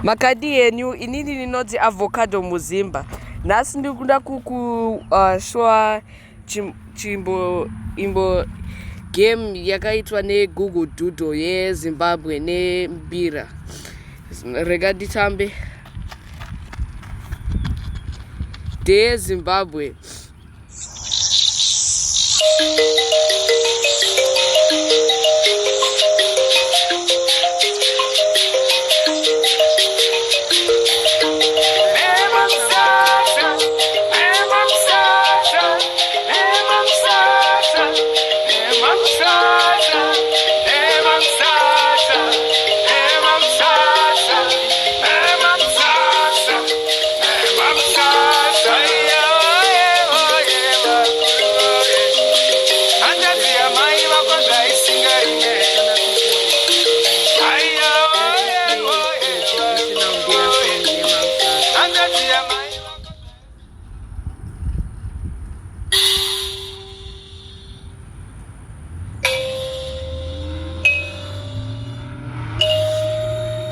Makadi yenyu inini ninodzi avocado muzimba. Nhasi ndikuda kukushwa imbo game yakaitwa neGoogle Doodle yeZimbabwe neMbira. Rega nditambe. DeZimbabwe.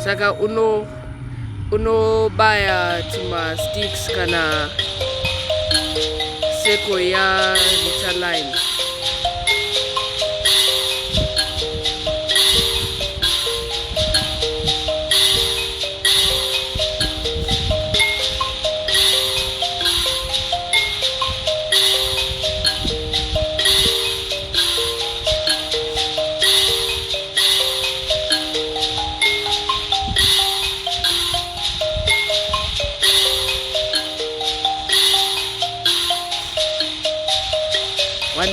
Saka unobaya tuma sticks kana seko ya liter line.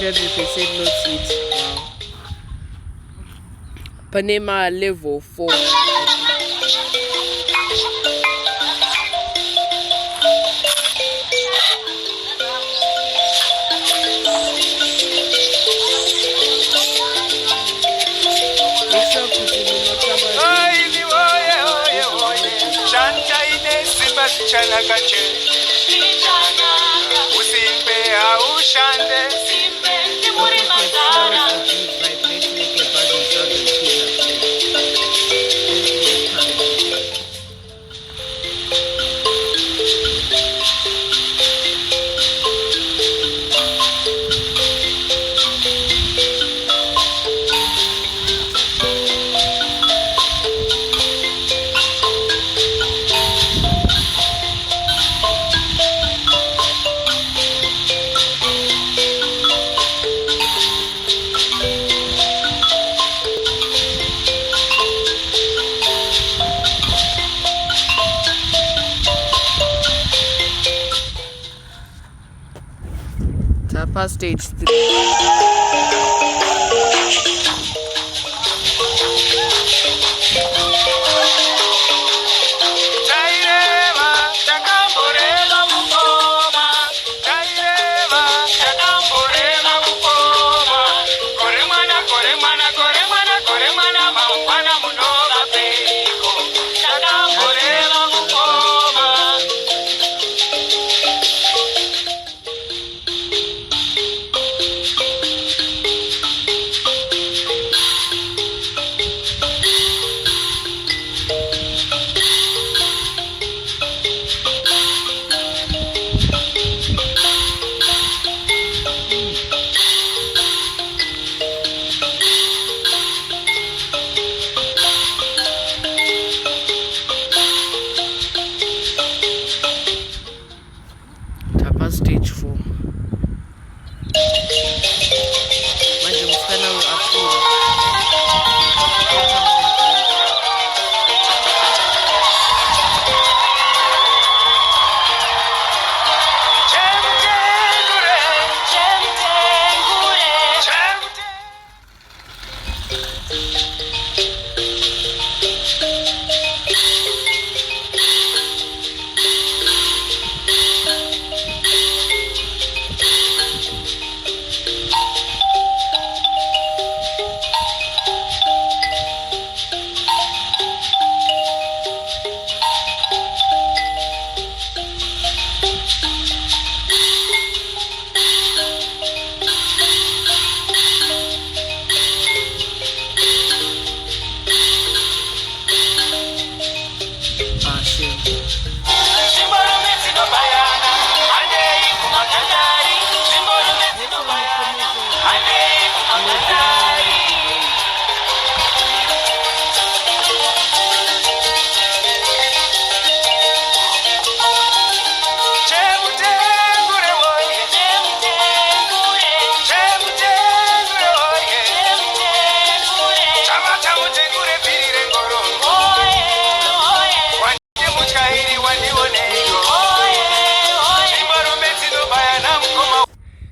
They said no seats. Wow. Panema level 4. Tapa stage 3. Stage 4. Manje mfana uafura.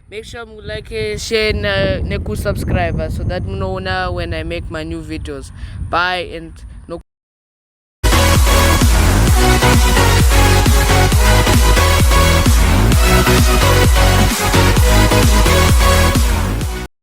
Make sure you like, share, and subscribe so that you know when I make my new videos. Bye and no.